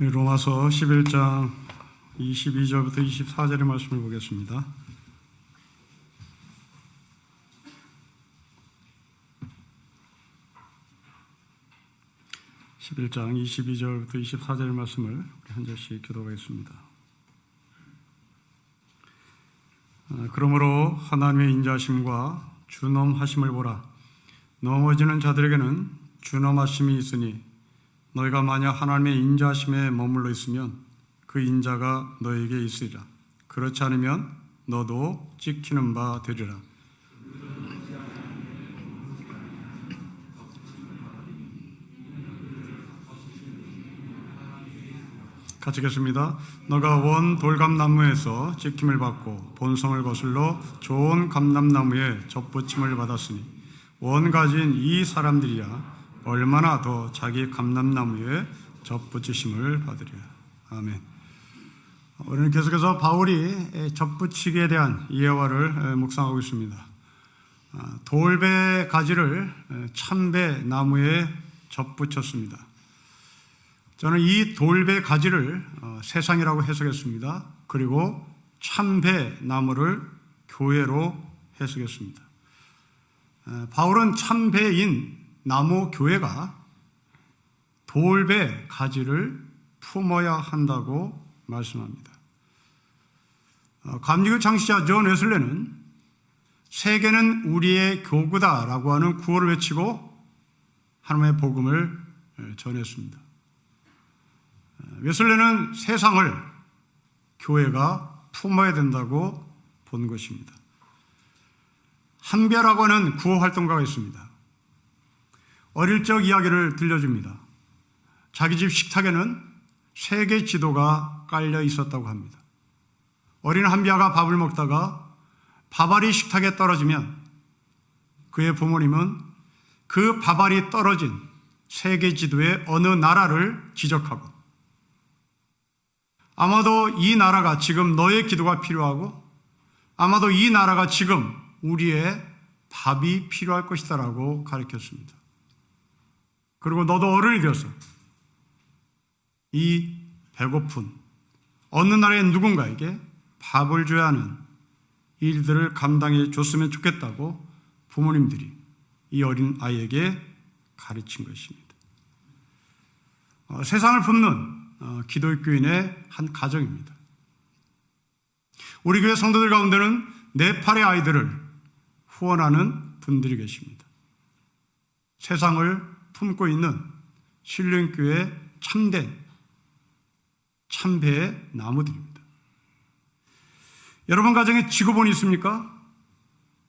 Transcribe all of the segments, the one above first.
로마서 11장 22절부터 24절의 말씀을 보겠습니다. (11장) 22절부터 24절의 말씀을 우리 한 절씩 교독하겠습니다. 그러므로 하나님의 인자하심과 준엄하심을 보라. 넘어지는 자들에게는 준엄하심이 있으니 너희가 만약 하나님의 인자하심에 머물러 있으면 그 인자가 너에게 있으리라. 그렇지 않으면 너도 찍히는 바 되리라. 같이 읽겠습니다. 너가 원 돌감나무에서 찍힘을 받고 본성을 거슬러 좋은 감람나무에 접붙임을 받았으니 원 가진 이 사람들이야 얼마나 더 자기 감람나무에 접붙이심을 받으리라. 아멘. 우리는 계속해서 바울이 접붙이기에 대한 이해화를 묵상하고 있습니다. 돌배 가지를 참배 나무에 접붙였습니다. 저는 이 돌배 가지를 세상이라고 해석했습니다. 그리고 참배 나무를 교회로 해석했습니다. 바울은 참배인 나무 교회가 돌배 가지를 품어야 한다고 말씀합니다. 감리교 창시자 존 웨슬레는 세계는 우리의 교구다라고 하는 구호를 외치고 하나님의 복음을 전했습니다. 웨슬레는 세상을 교회가 품어야 된다고 본 것입니다. 한별라고 하는 구호 활동가가 있습니다. 어릴 적 이야기를 들려줍니다. 자기 집 식탁에는 세계 지도가 깔려 있었다고 합니다. 어린 한비아가 밥을 먹다가 밥알이 식탁에 떨어지면 그의 부모님은 그 밥알이 떨어진 세계 지도의 어느 나라를 지적하고 아마도 이 나라가 지금 너의 기도가 필요하고 아마도 이 나라가 지금 우리의 밥이 필요할 것이다라고 가르쳤습니다. 그리고 너도 어른이 되어서 이 배고픈 어느 나라의 누군가에게 밥을 줘야 하는 일들을 감당해 줬으면 좋겠다고 부모님들이 이 어린 아이에게 가르친 것입니다. 세상을 품는 기독교인의 한 가정입니다. 우리 교회 성도들 가운데는 네팔의 아이들을 후원하는 분들이 계십니다. 세상을 품고 있는 신령교회 참된 참배의 나무들입니다. 여러분 가정에 지구본이 있습니까?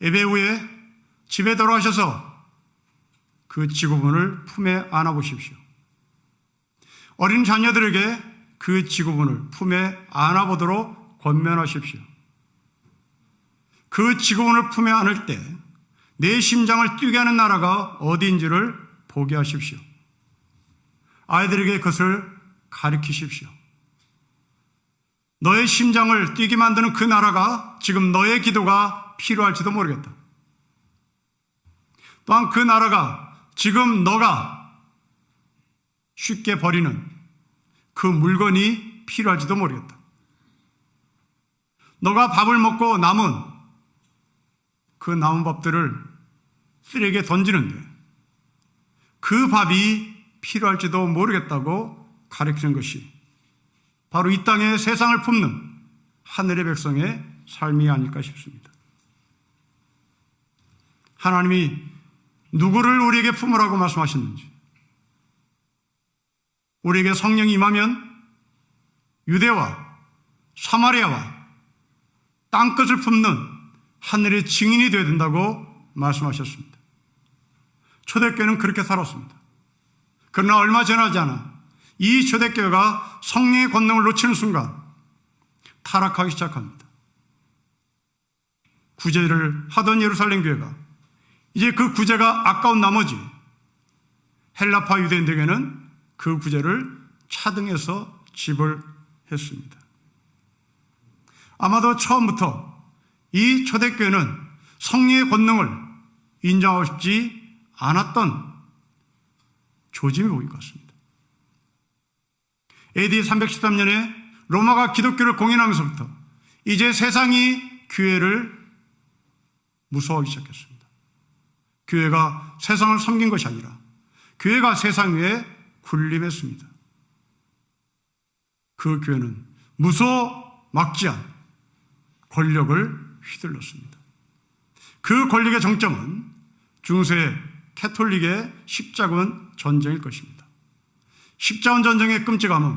예배 후에 집에 돌아가셔서 그 지구본을 품에 안아보십시오. 어린 자녀들에게 그 지구본을 품에 안아보도록 권면하십시오. 그 지구본을 품에 안을 때 내 심장을 뛰게 하는 나라가 어디인지를 보게 하십시오. 아이들에게 그것을 가르치십시오. 너의 심장을 뛰게 만드는 그 나라가 지금 너의 기도가 필요할지도 모르겠다. 또한 그 나라가 지금 너가 쉽게 버리는 그 물건이 필요할지도 모르겠다. 너가 밥을 먹고 남은 그 남은 밥들을 쓰레기에 던지는데 그 밥이 필요할지도 모르겠다고 가르치는 것이 바로 이 땅에 세상을 품는 하늘의 백성의 삶이 아닐까 싶습니다. 하나님이 누구를 우리에게 품으라고 말씀하셨는지, 우리에게 성령이 임하면 유대와 사마리아와 땅끝을 품는 하늘의 증인이 되어야 된다고 말씀하셨습니다. 초대교회는 그렇게 살았습니다. 그러나 얼마 지나지 않아 이 초대교회가 성령의 권능을 놓치는 순간 타락하기 시작합니다. 구제를 하던 예루살렘 교회가 이제 그 구제가 아까운 나머지 헬라파 유대인들에게는 그 구제를 차등해서 지불했습니다. 아마도 처음부터 이 초대교회는 성령의 권능을 인정하고 싶지 않았던 조짐이 보인 것 같습니다. AD 313년에 로마가 기독교를 공인하면서부터 이제 세상이 교회를 무서워하기 시작했습니다. 교회가 세상을 섬긴 것이 아니라 교회가 세상 위에 군림했습니다. 그 교회는 무소막지한 권력을 휘둘렀습니다. 그 권력의 정점은 중세 캐톨릭의 십자군 전쟁일 것입니다. 십자군 전쟁의 끔찍함은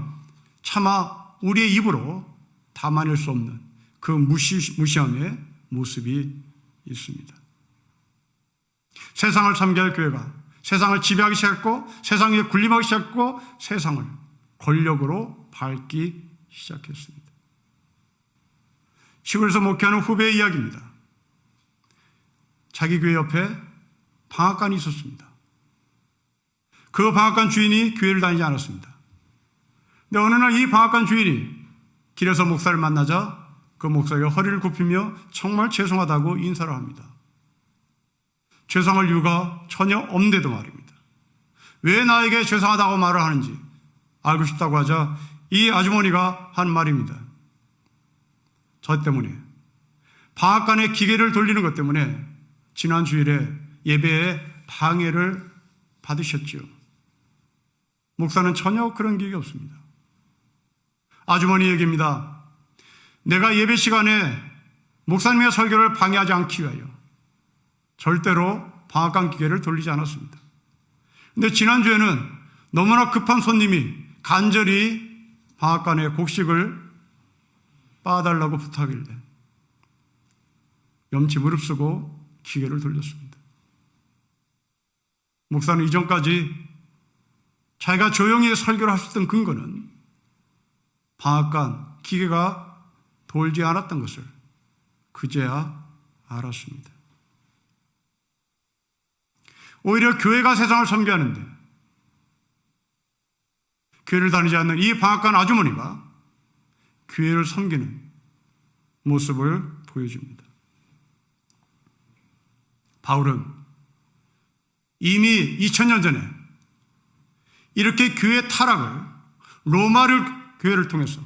차마 우리의 입으로 담아낼 수 없는 그 무시함의 모습이 있습니다. 세상을 섬겨야 할 교회가 세상을 지배하기 시작했고 세상 위에 군림하기 시작했고 세상을 권력으로 밟기 시작했습니다. 시골에서 목회하는 후배의 이야기입니다. 자기 교회 옆에 방앗간이 있었습니다. 그 방앗간 주인이 교회를 다니지 않았습니다. 근데 어느 날 이 방앗간 주인이 길에서 목사를 만나자 그 목사가 허리를 굽히며 정말 죄송하다고 인사를 합니다. 죄송할 이유가 전혀 없는데도 말입니다. 왜 나에게 죄송하다고 말을 하는지 알고 싶다고 하자 이 아주머니가 한 말입니다. 저 때문에 방앗간에 기계를 돌리는 것 때문에 지난 주일에 예배에 방해를 받으셨지요. 목사는 전혀 그런 기획이 없습니다. 아주머니 얘기입니다. 내가 예배 시간에 목사님의 설교를 방해하지 않기 위하여 절대로 방앗간 기계를 돌리지 않았습니다. 그런데 지난주에는 너무나 급한 손님이 간절히 방앗간에 곡식을 빻아달라고 부탁하길래 염치 무릅쓰고 기계를 돌렸습니다. 목사는 이전까지 자기가 조용히 설교를 하셨던 근거는 방앗간 기계가 돌지 않았던 것을 그제야 알았습니다. 오히려 교회가 세상을 섬기하는데 교회를 다니지 않는 이 방앗간 아주머니가 교회를 섬기는 모습을 보여줍니다. 바울은 이미 2000년 전에 이렇게 교회 타락을 로마를 교회를 통해서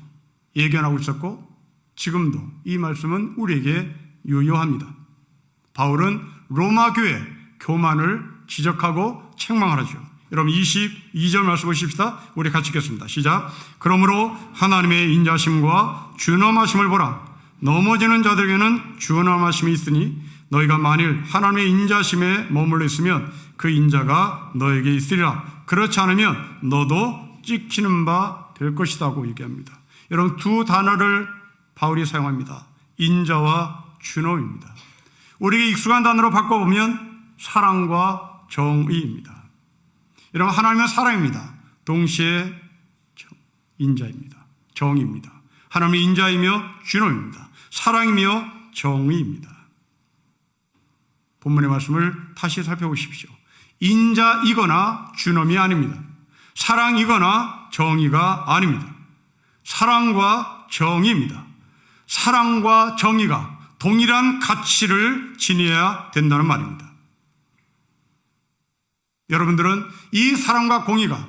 예견하고 있었고 지금도 이 말씀은 우리에게 유효합니다. 바울은 로마 교회 교만을 지적하고 책망하죠. 여러분 22절 말씀 보십시다. 우리 같이 읽겠습니다. 시작. 그러므로 하나님의 인자심과 준엄하심을 보라. 넘어지는 자들에게는 준엄하심이 있으니 너희가 만일 하나님의 인자심에 머물러 있으면 그 인자가 너에게 있으리라. 그렇지 않으면 너도 찍히는 바 될 것이라고 얘기합니다. 여러분 두 단어를 바울이 사용합니다. 인자와 준엄입니다. 우리에게 익숙한 단어로 바꿔보면 사랑과 정의입니다. 여러분 하나님은 사랑입니다. 동시에 인자입니다. 정의입니다. 하나님은 인자이며 준엄입니다. 사랑이며 정의입니다. 본문의 말씀을 다시 살펴보십시오. 인자이거나 준엄이 아닙니다. 사랑이거나 정의가 아닙니다. 사랑과 정의입니다. 사랑과 정의가 동일한 가치를 지녀야 된다는 말입니다. 여러분들은 이 사랑과 공의가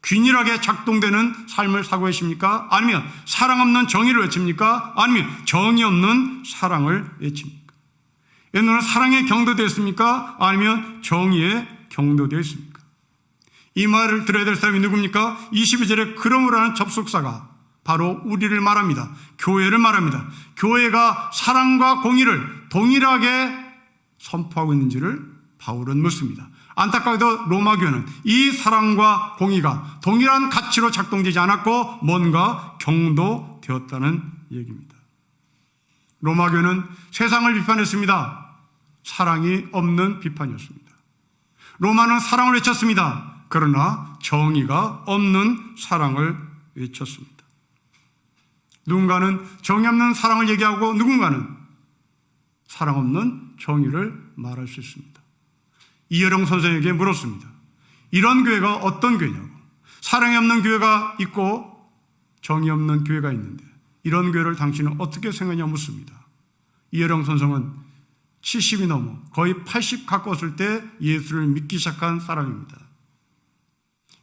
균일하게 작동되는 삶을 살고 계십니까? 아니면 사랑 없는 정의를 외칩니까? 아니면 정의 없는 사랑을 외칩니까? 여러분은 사랑에 경도되어 있습니까? 아니면 정의에 경도되어 있습니까? 이 말을 들어야 될 사람이 누굽니까? 22절에 그러므로라는 접속사가 바로 우리를 말합니다. 교회를 말합니다. 교회가 사랑과 공의를 동일하게 선포하고 있는지를 바울은 묻습니다. 안타깝게도 로마 교회는 이 사랑과 공의가 동일한 가치로 작동되지 않았고 뭔가 경도되었다는 얘기입니다. 로마 교회는 세상을 비판했습니다. 사랑이 없는 비판이었습니다. 로마는 사랑을 외쳤습니다. 그러나 정의가 없는 사랑을 외쳤습니다. 누군가는 정의 없는 사랑을 얘기하고 누군가는 사랑 없는 정의를 말할 수 있습니다. 이여령 선생에게 물었습니다. 이런 교회가 어떤 교회냐고. 사랑이 없는 교회가 있고 정의 없는 교회가 있는데 이런 교회를 당신은 어떻게 생각하냐고 묻습니다. 이여령 선생은 70이 넘어 거의 80 가까웠을 때 예수를 믿기 시작한 사람입니다.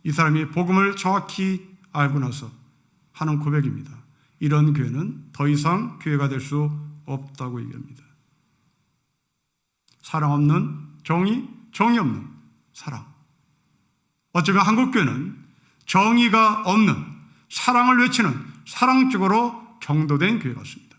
이 사람이 복음을 정확히 알고 나서 하는 고백입니다. 이런 교회는 더 이상 교회가 될 수 없다고 얘기합니다. 사랑 없는 정의, 정의 없는 사랑. 어쩌면 한국교회는 정의가 없는 사랑을 외치는 사랑 쪽으로 경도된 교회 같습니다.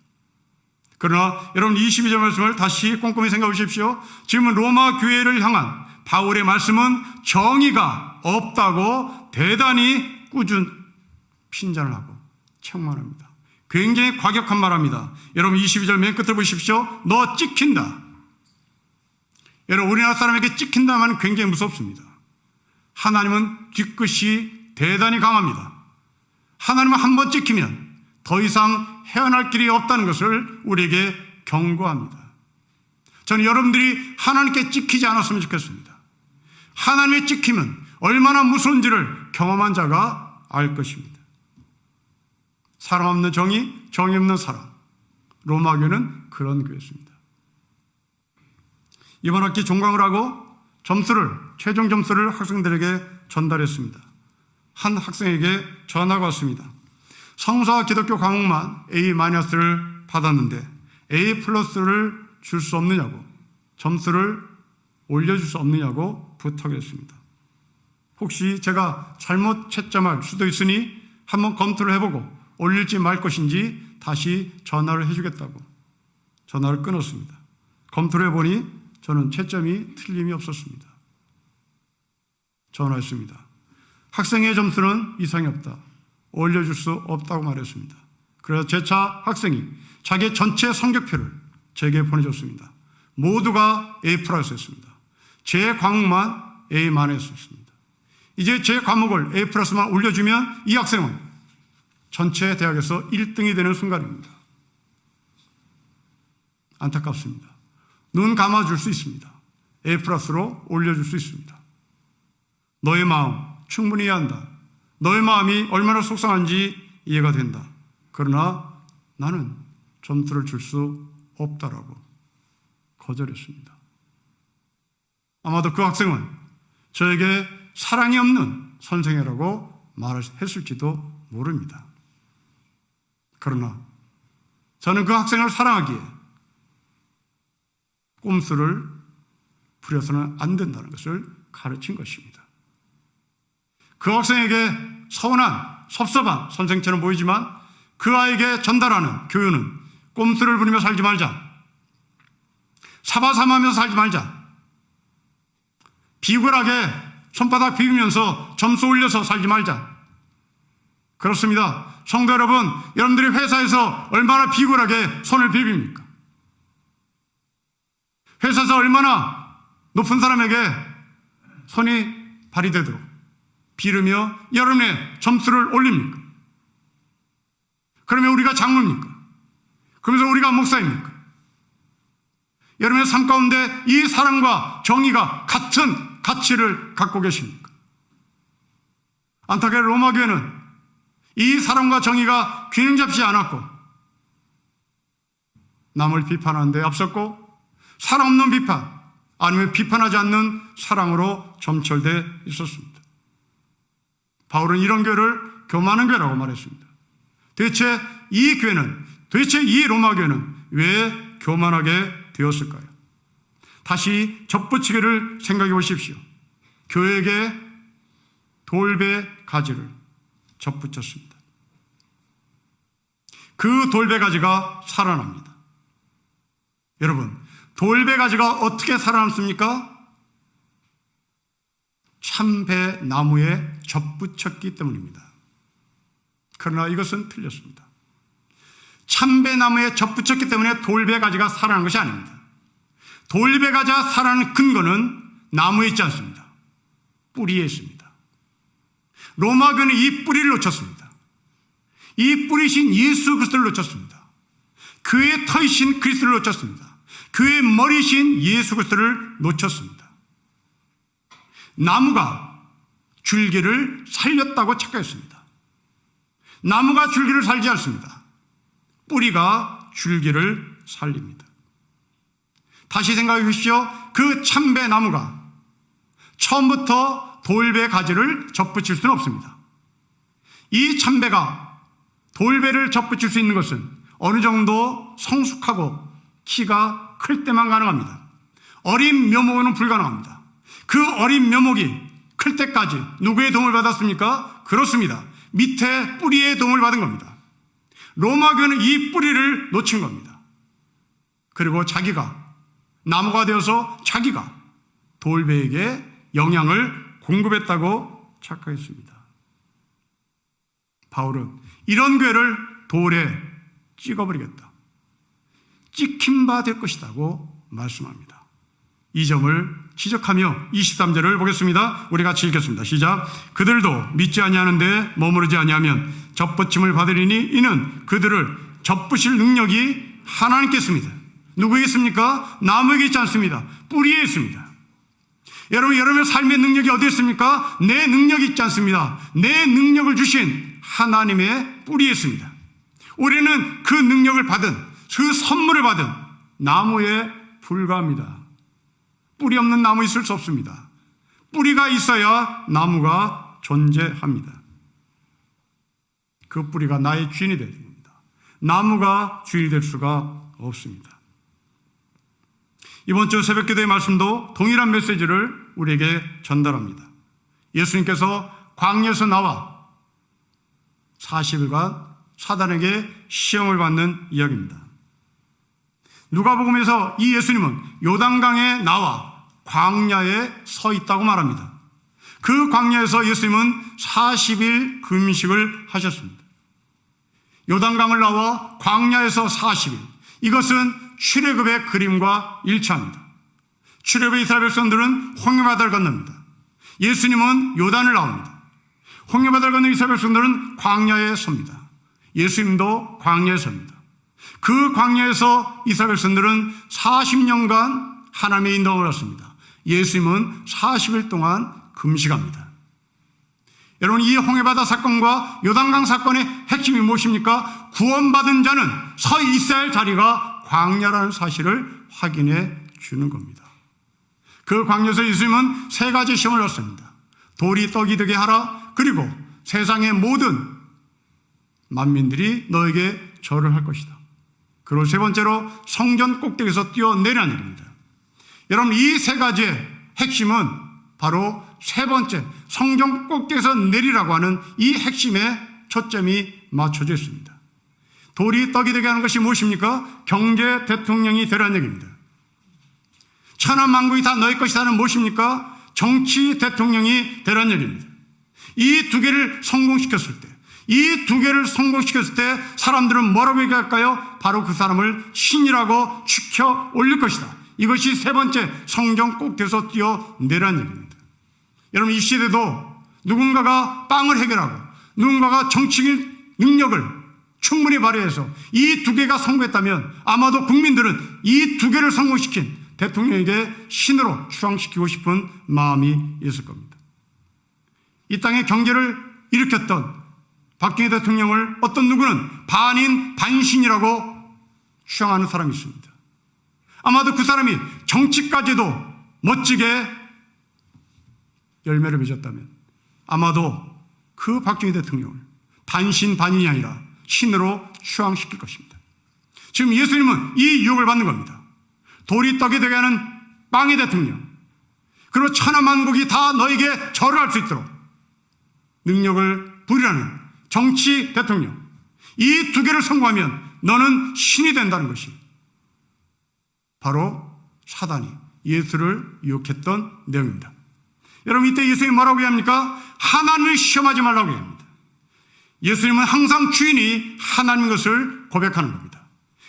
그러나 여러분 22절 말씀을 다시 꼼꼼히 생각해 보십시오. 지금은 로마 교회를 향한 바울의 말씀은 정의가 없다고 대단히 꾸준 핀잔을 하고 책망합니다. 굉장히 과격한 말합니다. 여러분 22절 맨 끝을 보십시오. 너 찍힌다. 여러분 우리나라 사람에게 찍힌다면 굉장히 무섭습니다. 하나님은 뒤끝이 대단히 강합니다. 하나님은 한 번 찍히면 더 이상 헤어날 길이 없다는 것을 우리에게 경고합니다. 저는 여러분들이 하나님께 찍히지 않았으면 좋겠습니다. 하나님의 찍힘은 얼마나 무서운지를 경험한 자가 알 것입니다. 사랑 없는 정의, 정의 없는 사랑. 로마 교회는 그런 교회였습니다. 이번 학기 종강을 하고 최종 점수를 학생들에게 전달했습니다. 한 학생에게 전화가 왔습니다. 성서와 기독교 과목만 A-를 받았는데 A+를 줄 수 없느냐고, 점수를 올려줄 수 없느냐고 부탁했습니다. 혹시 제가 잘못 채점할 수도 있으니 한번 검토를 해보고 올릴지 말 것인지 다시 전화를 해주겠다고 전화를 끊었습니다. 검토를 해보니 저는 채점이 틀림이 없었습니다. 전화했습니다. 학생의 점수는 이상이 없다. 올려줄 수 없다고 말했습니다. 그래서 재차 학생이 자기 전체 성적표를 제게 보내줬습니다. 모두가 A+였습니다. 제 과목만 A-였습니다. 이제 제 과목을 A+만 올려주면 이 학생은 전체 대학에서 1등이 되는 순간입니다. 안타깝습니다. 눈 감아줄 수 있습니다. A+로 올려줄 수 있습니다. 너의 마음 충분히 이해한다. 너의 마음이 얼마나 속상한지 이해가 된다. 그러나 나는 점수를 줄 수 없다라고 거절했습니다. 아마도 그 학생은 저에게 사랑이 없는 선생이라고 말했을지도 모릅니다. 그러나 저는 그 학생을 사랑하기에 꼼수를 부려서는 안 된다는 것을 가르친 것입니다. 그 학생에게 서운한, 섭섭한 선생처럼 보이지만 그 아이에게 전달하는 교훈은 꼼수를 부리며 살지 말자. 사바삼하면서 살지 말자. 비굴하게 손바닥 비비면서 점수 올려서 살지 말자. 그렇습니다. 성도 여러분, 여러분들이 회사에서 얼마나 비굴하게 손을 비빕니까? 회사에서 얼마나 높은 사람에게 손이 발휘되도록 비르며 여러분의 점수를 올립니까? 그러면 우리가 장로입니까? 그러면서 우리가 목사입니까? 여러분의 삶 가운데 이 사랑과 정의가 같은 가치를 갖고 계십니까? 안타깝게 로마 교회는 이 사랑과 정의가 균형 잡히지 않았고 남을 비판하는 데 앞섰고 사랑 없는 비판 아니면 비판하지 않는 사랑으로 점철되어 있었습니다. 바울은 이런 교회를 교만한 교회라고 말했습니다. 도대체 이 로마 교회는 왜 교만하게 되었을까요? 다시 접붙이기를 생각해 보십시오. 교회에게 돌배 가지를 접붙였습니다. 그 돌배 가지가 살아납니다. 여러분, 돌배 가지가 어떻게 살아남습니까? 참배 나무에 접붙였기 때문입니다. 그러나 이것은 틀렸습니다. 참배 나무에 접붙였기 때문에 돌배 가지가 살아난 것이 아닙니다. 돌배 가지가 살아나는 근거는 나무에 있지 않습니다. 뿌리에 있습니다. 로마 교회는 이 뿌리를 놓쳤습니다. 이 뿌리신 예수 그리스도를 놓쳤습니다. 그의 터이신 그리스도를 놓쳤습니다. 그의 머리신 예수 그리스도를 놓쳤습니다. 나무가 줄기를 살렸다고 착각했습니다. 나무가 줄기를 살지 않습니다. 뿌리가 줄기를 살립니다. 다시 생각해 보십시오. 그 참배 나무가 처음부터 돌배 가지를 접붙일 수는 없습니다. 이 참배가 돌배를 접붙일 수 있는 것은 어느 정도 성숙하고 키가 클 때만 가능합니다. 어린 묘목은 불가능합니다. 그 어린 묘목이 클 때까지 누구의 도움을 받았습니까? 그렇습니다. 밑에 뿌리의 도움을 받은 겁니다. 로마교는 이 뿌리를 놓친 겁니다. 그리고 자기가 나무가 되어서 자기가 돌배에게 영향을 공급했다고 착각했습니다. 바울은 이런 교회를 돌에 찍어버리겠다, 찍힌 바 될 것이라고 말씀합니다. 이 점을 지적하며 23절을 보겠습니다. 우리 같이 읽겠습니다. 시작. 그들도 믿지 아니하는데 머무르지 아니하면 접붙임을 받으리니 이는 그들을 접붙일 능력이 하나님께 있습니다. 누구에게 있습니까? 나무에게 있지 않습니다. 뿌리에 있습니다. 여러분의 삶의 능력이 어디에 있습니까? 내 능력이 있지 않습니다. 내 능력을 주신 하나님의 뿌리에 있습니다. 우리는 그 능력을 받은, 그 선물을 받은 나무에 불과합니다. 뿌리 없는 나무 있을 수 없습니다. 뿌리가 있어야 나무가 존재합니다. 그 뿌리가 나의 주인이 되야 됩니다. 나무가 주인이 될 수가 없습니다. 이번 주 새벽기도의 말씀도 동일한 메시지를 우리에게 전달합니다. 예수님께서 광야에서 나와 40일간 사단에게 시험을 받는 이야기입니다. 누가복음에서 이 예수님은 요단강에 나와 광야에 서 있다고 말합니다. 그 광야에서 예수님은 40일 금식을 하셨습니다. 요단강을 나와 광야에서 40일, 이것은 출애굽의 그림과 일치합니다. 출애굽의 이스라엘 백성들은 홍해바다를 건넙니다. 예수님은 요단을 나옵니다. 홍해바다를 건넌 이스라엘 백성들은 광야에 섭니다. 예수님도 광야에 섭니다. 그 광야에서 이스라엘 백성들은 40년간 하나님의 인도를 받습니다. 예수님은 40일 동안 금식합니다. 여러분, 이 홍해바다 사건과 요단강 사건의 핵심이 무엇입니까? 구원받은 자는 서 있어야 할 자리가 광야라는 사실을 확인해 주는 겁니다. 그 광야에서 예수님은 세 가지 시험을 받습니다. 돌이 떡이 되게 하라, 그리고 세상의 모든 만민들이 너에게 절을 할 것이다. 그리고 세 번째로 성전 꼭대기에서 뛰어내리라는 일입니다. 여러분, 이 세 가지의 핵심은 바로 세 번째 성전 꼭대기에서 내리라고 하는 이 핵심에 초점이 맞춰져 있습니다. 돌이 떡이 되게 하는 것이 무엇입니까? 경제 대통령이 되라는 얘기입니다. 천하만국이 다 너희 것이다는 무엇입니까? 정치 대통령이 되라는 얘기입니다. 이 두 개를 성공시켰을 때, 이 두 개를 성공시켰을 때 사람들은 뭐라고 얘기할까요? 바로 그 사람을 신이라고 축혀 올릴 것이다. 이것이 세 번째 성전 꼭대기에서 뛰어내라는 얘기입니다. 여러분, 이 시대도 누군가가 빵을 해결하고 누군가가 정치적 능력을 충분히 발휘해서 이 두 개가 성공했다면 아마도 국민들은 이 두 개를 성공시킨 대통령에게 신으로 추앙시키고 싶은 마음이 있을 겁니다. 이 땅의 경제를 일으켰던 박정희 대통령을 어떤 누구는 반인 반신이라고 추앙하는 사람이 있습니다. 아마도 그 사람이 정치까지도 멋지게 열매를 맺었다면 아마도 그 박정희 대통령을 반신 반인이 아니라 신으로 추앙시킬 것입니다. 지금 예수님은 이 유혹을 받는 겁니다. 돌이 떡이 되게 하는 빵의 대통령, 그리고 천하만국이 다 너에게 절을 할 수 있도록 능력을 부리라는 정치 대통령, 이 두 개를 성공하면 너는 신이 된다는 것이 바로 사단이 예수를 유혹했던 내용입니다. 여러분, 이때 예수님이 뭐라고 얘기합니까? 하나님을 시험하지 말라고 얘기합니다. 예수님은 항상 주인이 하나님인 것을 고백하는 겁니다.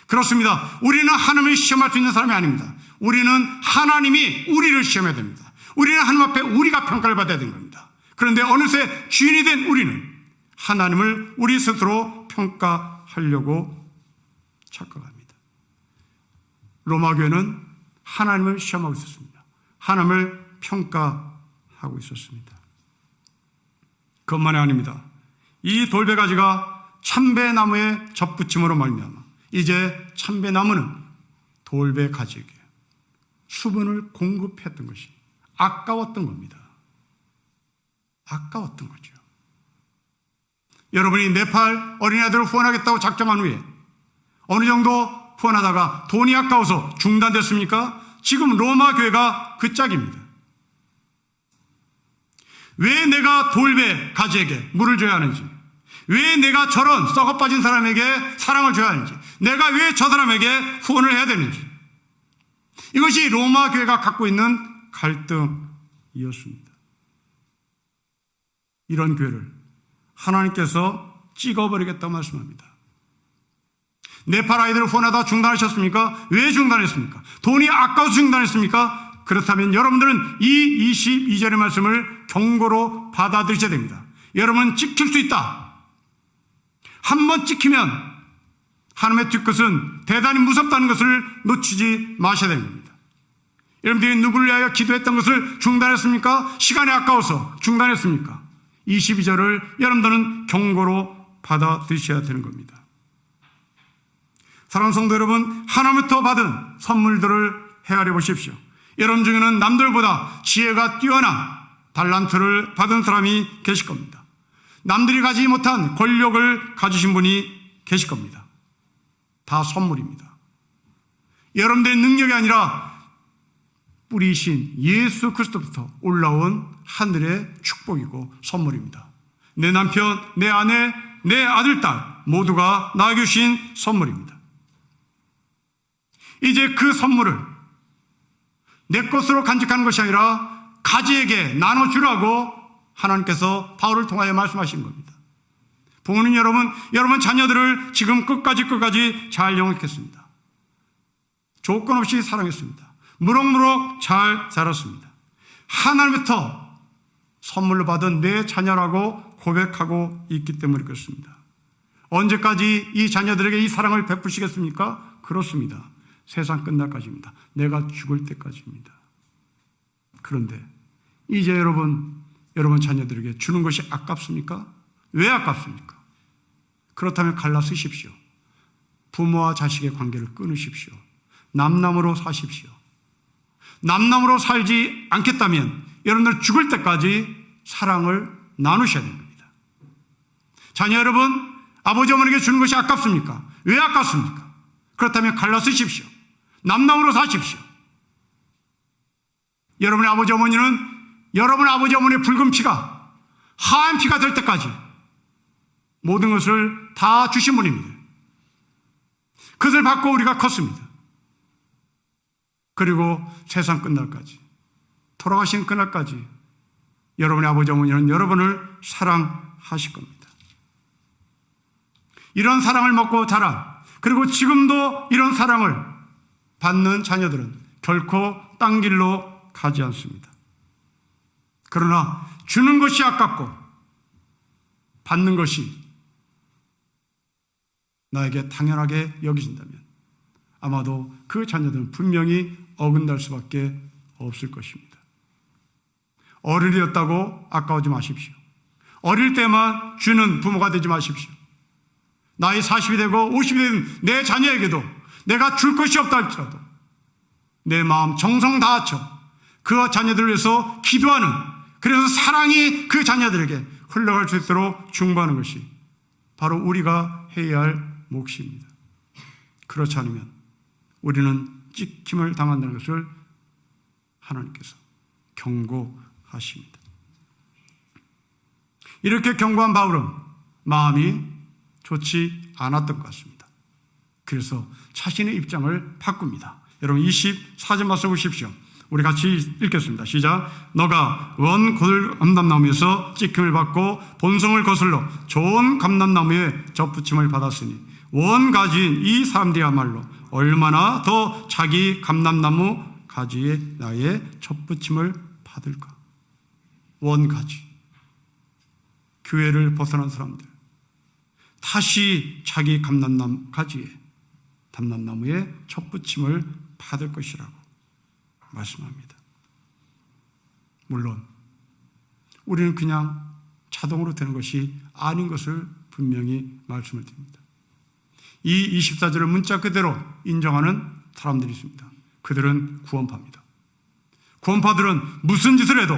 그렇습니다. 우리는 하나님을 시험할 수 있는 사람이 아닙니다. 우리는 하나님이 우리를 시험해야 됩니다. 우리는 하나님 앞에 우리가 평가를 받아야 되는 겁니다. 그런데 어느새 주인이 된 우리는 하나님을 우리 스스로 평가하려고 착각합니다. 로마 교회는 하나님을 시험하고 있었습니다. 하나님을 평가하고 있었습니다. 그것만이 아닙니다. 이 돌배가지가 참배나무의 접붙임으로 말미암아 이제 참배나무는 돌배가지에게 수분을 공급했던 것이 아까웠던 겁니다. 아까웠던 거죠. 여러분이 네팔 어린아이들을 후원하겠다고 작정한 후에 어느 정도 후원하다가 돈이 아까워서 중단됐습니까? 지금 로마 교회가 그 짝입니다. 왜 내가 돌배 가지에게 물을 줘야 하는지, 왜 내가 저런 썩어빠진 사람에게 사랑을 줘야 하는지, 내가 왜 저 사람에게 후원을 해야 되는지, 이것이 로마 교회가 갖고 있는 갈등이었습니다. 이런 교회를 하나님께서 찍어버리겠다고 말씀합니다. 네팔 아이들을 후원하다 중단하셨습니까? 왜 중단했습니까? 돈이 아까워서 중단했습니까? 그렇다면 여러분들은 이 22절의 말씀을 경고로 받아들이셔야 됩니다. 여러분은 찍힐 수 있다. 한번 찍히면 하나님의 뒤끝은 대단히 무섭다는 것을 놓치지 마셔야 됩니다. 여러분들이 누구를 위하여 기도했던 것을 중단했습니까? 시간이 아까워서 중단했습니까? 22절을 여러분들은 경고로 받아들이셔야 되는 겁니다. 사랑하는 성도 여러분, 하나님부터 받은 선물들을 헤아려 보십시오. 여러분 중에는 남들보다 지혜가 뛰어난 달란트를 받은 사람이 계실 겁니다. 남들이 가지지 못한 권력을 가지신 분이 계실 겁니다. 다 선물입니다. 여러분들의 능력이 아니라 뿌리신 예수 그리스도부터 올라온 하늘의 축복이고 선물입니다. 내 남편, 내 아내, 내 아들, 딸 모두가 나에게 주신 선물입니다. 이제 그 선물을 내 것으로 간직하는 것이 아니라 가지에게 나눠주라고 하나님께서 바울을 통하여 말씀하신 겁니다. 부모님 여러분 자녀들을 지금 끝까지 잘 영역했습니다. 조건 없이 사랑했습니다. 무럭무럭 잘 자랐습니다. 하나님부터 선물로 받은 내 자녀라고 고백하고 있기 때문에 그렇습니다. 언제까지 이 자녀들에게 이 사랑을 베푸시겠습니까? 그렇습니다. 세상 끝날까지입니다. 내가 죽을 때까지입니다. 그런데 이제 여러분 자녀들에게 주는 것이 아깝습니까? 왜 아깝습니까? 그렇다면 갈라 쓰십시오. 부모와 자식의 관계를 끊으십시오. 남남으로 사십시오. 남남으로 살지 않겠다면 여러분들 죽을 때까지 사랑을 나누셔야 됩니다. 자녀 여러분, 아버지 어머니에게 주는 것이 아깝습니까? 왜 아깝습니까? 그렇다면 갈라 쓰십시오. 남남으로 사십시오. 여러분의 아버지 어머니는 여러분 아버지 어머니의 붉은 피가 하얀 피가 될 때까지 모든 것을 다 주신 분입니다. 그것을 받고 우리가 컸습니다. 그리고 세상 끝날까지, 돌아가신 그날까지 여러분의 아버지 어머니는 여러분을 사랑하실 겁니다. 이런 사랑을 먹고 자란, 그리고 지금도 이런 사랑을 받는 자녀들은 결코 딴 길로 가지 않습니다. 그러나 주는 것이 아깝고 받는 것이 나에게 당연하게 여겨진다면 아마도 그 자녀들은 분명히 어긋날 수밖에 없을 것입니다. 어른이었다고 아까워하지 마십시오. 어릴 때만 주는 부모가 되지 마십시오. 나이 40이 되고 50이 되는 내 자녀에게도 내가 줄 것이 없다 할지라도 내 마음 정성 다하쳐 그 자녀들을 위해서 기도하는, 그래서 사랑이 그 자녀들에게 흘러갈 수 있도록 중보하는 것이 바로 우리가 해야 할 몫입니다. 그렇지 않으면 우리는 찍힘을 당한다는 것을 하나님께서 경고하십니다. 이렇게 경고한 바울은 마음이 좋지 않았던 것 같습니다. 그래서 자신의 입장을 바꿉니다. 여러분 24절 말씀 보십시오. 우리 같이 읽겠습니다. 시작. 너가 원 감람나무에서 찍힘을 받고 본성을 거슬러 좋은 감람나무에 접붙임을 받았으니 원 가지인 이 사람들이야말로 얼마나 더 자기 감람나무 가지에 나의 접붙임을 받을까. 원 가지, 교회를 벗어난 사람들 다시 자기 감람나무 가지에, 감람나무에 접붙임을 받을 것이라고 말씀합니다. 물론 우리는 그냥 자동으로 되는 것이 아닌 것을 분명히 말씀을 드립니다. 이 24절을 문자 그대로 인정하는 사람들이 있습니다. 그들은 구원파입니다. 구원파들은 무슨 짓을 해도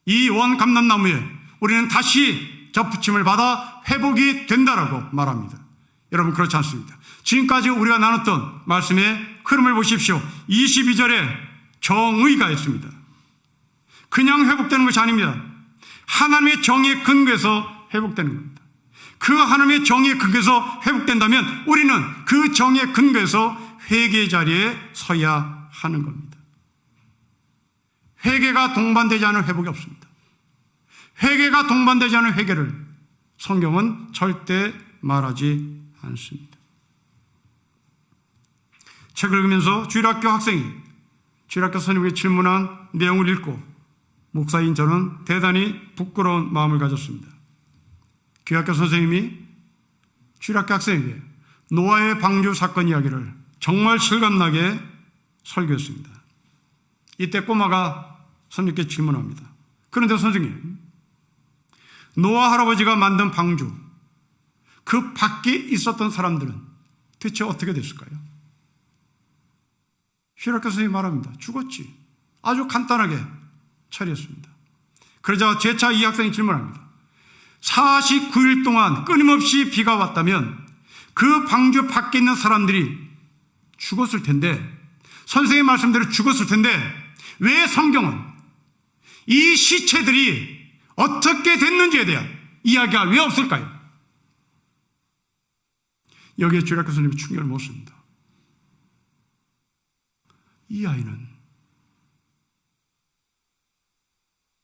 이 원 감람나무에 우리는 다시 접붙임을 받아 회복이 된다라고 말합니다. 여러분, 그렇지 않습니다. 지금까지 우리가 나눴던 말씀의 흐름을 보십시오. 22절에 정의가 있습니다. 그냥 회복되는 것이 아닙니다. 하나님의 정의에 근거해서 회복되는 겁니다. 그 하나님의 정의에 근거해서 회복된다면 우리는 그 정의에 근거해서 회개의 자리에 서야 하는 겁니다. 회개가 동반되지 않은 회복이 없습니다. 회개가 동반되지 않은 회개를 성경은 절대 말하지 않습니다. 책을 읽으면서 주일학교 학생이 주일학교 선생님에게 질문한 내용을 읽고 목사인 저는 대단히 부끄러운 마음을 가졌습니다. 교학교 선생님이 주일학교 학생에게 노아의 방주 사건 이야기를 정말 실감나게 설교했습니다. 이때 꼬마가 선생님께 질문합니다. 그런데 선생님, 노아 할아버지가 만든 방주, 그 밖에 있었던 사람들은 대체 어떻게 됐을까요? 주일학교 선생님이 말합니다. 죽었지. 아주 간단하게 처리했습니다. 그러자 제4 이 학생이 질문합니다. 49일 동안 끊임없이 비가 왔다면 그 방주 밖에 있는 사람들이 죽었을 텐데, 선생님 말씀대로 죽었을 텐데 왜 성경은 이 시체들이 어떻게 됐는지에 대한 이야기가 왜 없을까요? 여기에 주일학교 선생님이 충격을 못 씁니다. 이 아이는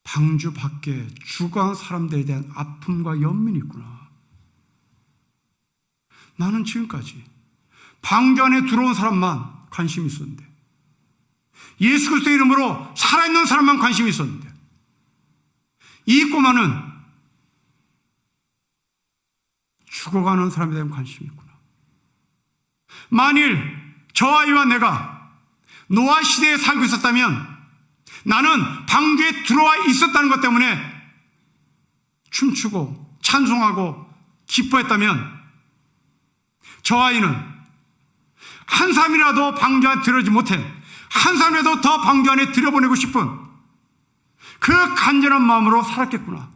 방주 밖에 죽어간 사람들에 대한 아픔과 연민이 있구나. 나는 지금까지 방주 안에 들어온 사람만 관심이 있었는데, 예수 그리스도의 이름으로 살아있는 사람만 관심이 있었는데, 이 꼬마는 죽어가는 사람에 대한 관심이 있구나. 만일 저 아이와 내가 노아 시대에 살고 있었다면 나는 방주에 들어와 있었다는 것 때문에 춤추고 찬송하고 기뻐했다면, 저 아이는 한 사람이라도 방주 안에 들어오지 못해 한 사람이라도 더 방주 안에 들여보내고 싶은 그 간절한 마음으로 살았겠구나.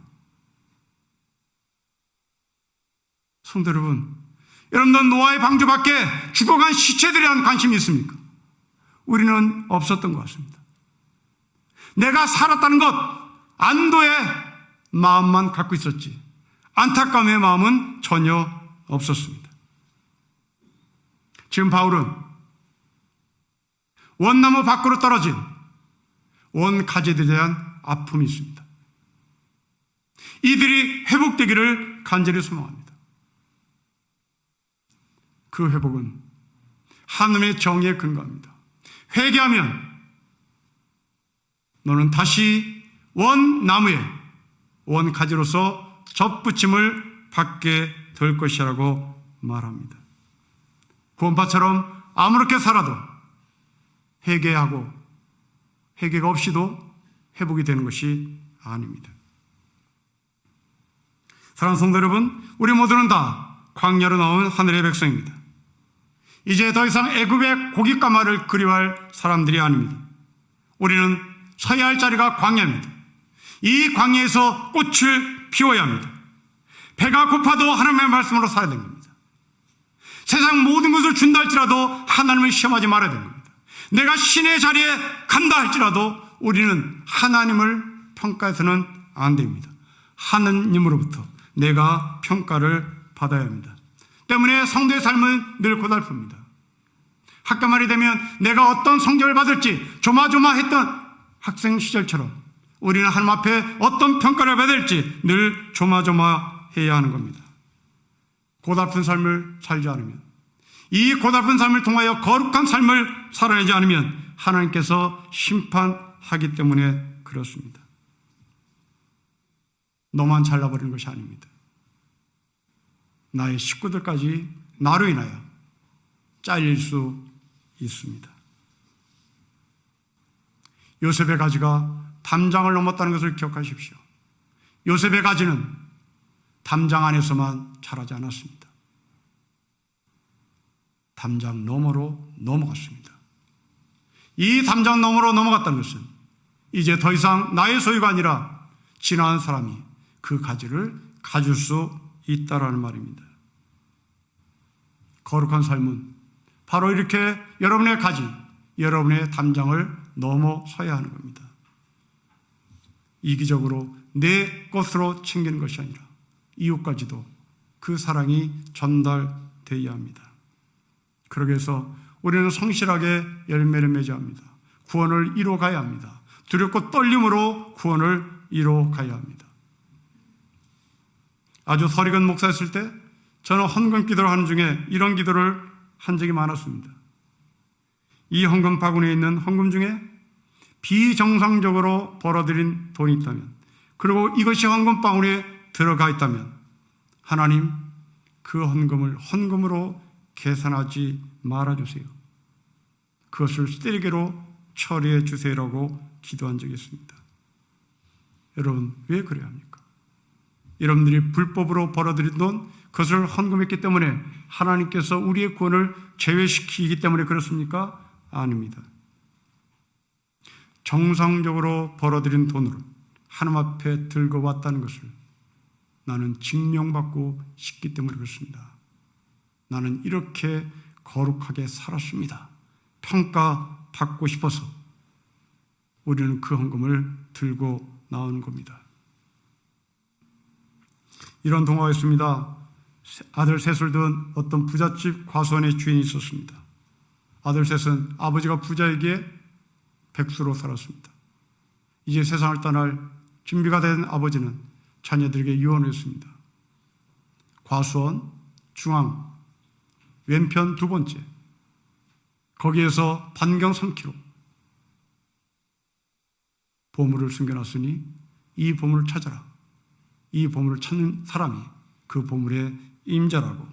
성도 여러분, 여러분들 노아의 방주 밖에 죽어간 시체들에 대한 관심이 있습니까? 우리는 없었던 것 같습니다. 내가 살았다는 것, 안도의 마음만 갖고 있었지 안타까움의 마음은 전혀 없었습니다. 지금 바울은 원나무 밖으로 떨어진 원 가지들에 대한 아픔이 있습니다. 이들이 회복되기를 간절히 소망합니다. 그 회복은 하나님의 정의에 근거합니다. 회개하면 너는 다시 원 나무에 원 가지로서 접붙임을 받게 될 것이라고 말합니다. 구원파처럼 아무렇게 살아도 회개하고 회개가 없이도 회복이 되는 것이 아닙니다. 사랑하는 성도 여러분, 우리 모두는 다 광야로 나온 하늘의 백성입니다. 이제 더 이상 애굽의 고깃가마를 그리워할 사람들이 아닙니다. 우리는 서야 할 자리가 광야입니다. 이 광야에서 꽃을 피워야 합니다. 배가 고파도 하나님의 말씀으로 살아야 됩니다. 세상 모든 것을 준다 할지라도 하나님을 시험하지 말아야 됩니다. 내가 신의 자리에 간다 할지라도 우리는 하나님을 평가해서는 안 됩니다. 하느님으로부터 내가 평가를 받아야 합니다. 때문에 성도의 삶은 늘 고달픕니다. 학교 말이 되면 내가 어떤 성적을 받을지 조마조마했던 학생 시절처럼 우리는 하나님 앞에 어떤 평가를 받아야 될지 늘 조마조마해야 하는 겁니다. 고달픈 삶을 살지 않으면, 이 고달픈 삶을 통하여 거룩한 삶을 살아내지 않으면 하나님께서 심판하기 때문에 그렇습니다. 너만 잘나버리는 것이 아닙니다. 나의 식구들까지 나로 인하여 잘릴 수 있습니다. 요셉의 가지가 담장을 넘었다는 것을 기억하십시오. 요셉의 가지는 담장 안에서만 자라지 않았습니다. 담장 너머로 넘어갔습니다. 이 담장 너머로 넘어갔다는 것은 이제 더 이상 나의 소유가 아니라 지나간 사람이 그 가지를 가질 수 있다라는 말입니다. 거룩한 삶은 바로 이렇게 여러분의 가지, 여러분의 담장을 넘어서야 하는 겁니다. 이기적으로 내 것으로 챙기는 것이 아니라 이웃까지도 그 사랑이 전달되어야 합니다. 그러기 위해서 우리는 성실하게 열매를 맺어야 합니다. 구원을 이루어가야 합니다. 두렵고 떨림으로 구원을 이루어가야 합니다. 아주 설익은 목사였을 때 저는 헌금 기도를 하는 중에 이런 기도를 한 적이 많았습니다. 이 헌금 바구니에 있는 헌금 중에 비정상적으로 벌어들인 돈이 있다면, 그리고 이것이 헌금 바구니에 들어가 있다면 하나님, 그 헌금을 헌금으로 계산하지 말아주세요. 그것을 쓰레기로 처리해 주세요라고 기도한 적이 있습니다. 여러분, 왜 그래야 합니까? 여러분들이 불법으로 벌어들인 돈, 그것을 헌금했기 때문에 하나님께서 우리의 구원을 제외시키기 때문에 그렇습니까? 아닙니다. 정상적으로 벌어들인 돈으로 하나님 앞에 들고 왔다는 것을 나는 증명받고 싶기 때문에 그렇습니다. 나는 이렇게 거룩하게 살았습니다. 평가받고 싶어서 우리는 그 헌금을 들고 나오는 겁니다. 이런 동화가 있습니다. 아들 셋을 둔 어떤 부잣집 과수원의 주인이 있었습니다. 아들 셋은 아버지가 부자이기에 백수로 살았습니다. 이제 세상을 떠날 준비가 된 아버지는 자녀들에게 유언했습니다. 과수원 중앙 왼편 두 번째, 거기에서 반경 3km 보물을 숨겨놨으니 이 보물을 찾아라. 이 보물을 찾는 사람이 그 보물의 임자라고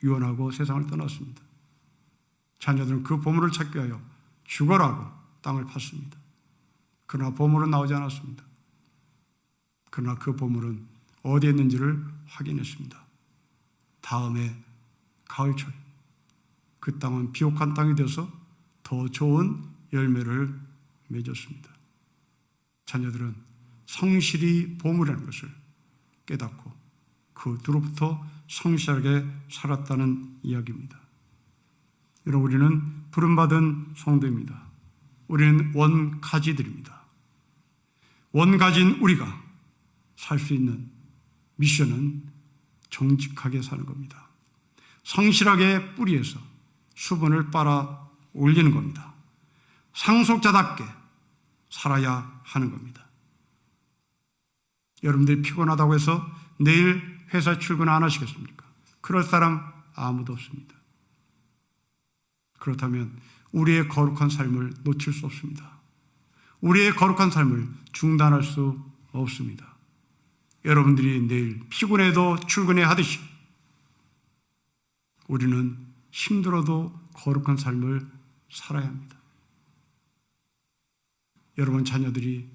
유언하고 세상을 떠났습니다. 자녀들은 그 보물을 찾기 위하여 죽어라고 땅을 팠습니다. 그러나 보물은 나오지 않았습니다. 그러나 그 보물은 어디에 있는지를 확인했습니다. 다음에 가을철 그 땅은 비옥한 땅이 되어서 더 좋은 열매를 맺었습니다. 자녀들은 성실이 보물이라는 것을 깨닫고 그 뒤로부터 성실하게 살았다는 이야기입니다. 여러분, 우리는 부름받은 성도입니다. 우리는 원가지들입니다. 원가지인 우리가 살 수 있는 미션은 정직하게 사는 겁니다. 성실하게 뿌리에서 수분을 빨아 올리는 겁니다. 상속자답게 살아야 하는 겁니다. 여러분들이 피곤하다고 해서 내일 회사 출근 안 하시겠습니까? 그럴 사람 아무도 없습니다. 그렇다면 우리의 거룩한 삶을 놓칠 수 없습니다. 우리의 거룩한 삶을 중단할 수 없습니다. 여러분들이 내일 피곤해도 출근해야 하듯이 우리는 힘들어도 거룩한 삶을 살아야 합니다. 여러분 자녀들이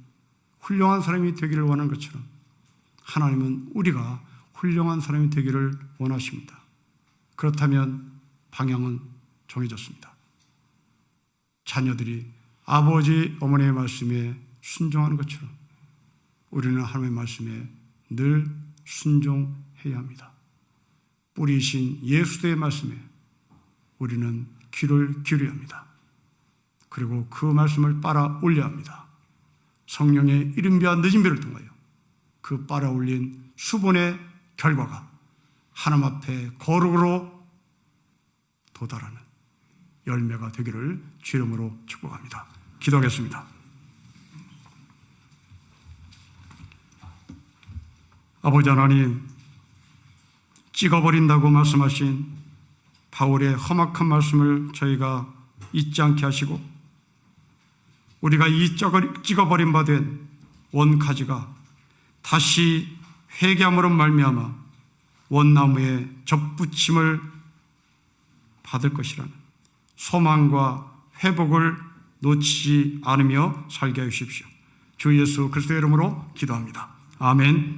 훌륭한 사람이 되기를 원하는 것처럼 하나님은 우리가 훌륭한 사람이 되기를 원하십니다. 그렇다면 방향은 정해졌습니다. 자녀들이 아버지, 어머니의 말씀에 순종하는 것처럼 우리는 하나님의 말씀에 늘 순종해야 합니다. 뿌리신 예수의 말씀에 우리는 귀를 기울여야 합니다. 그리고 그 말씀을 빨아 올려야 합니다. 성령의 이른비와 늦은비를 통하여 그 빨아 올린 수분의 결과가 하나님 앞에 거룩으로 도달하는 열매가 되기를 주 이름으로 축복합니다. 기도하겠습니다. 아버지 하나님, 찍어버린다고 말씀하신 바울의 험악한 말씀을 저희가 잊지 않게 하시고 우리가 이 찍어버린 바 된 원가지가 다시 회개함으로 말미암아 원나무에 접붙임을 받을 것이라는 소망과 회복을 놓치지 않으며 살게 하십시오. 주 예수 그리스도의 이름으로 기도합니다. 아멘.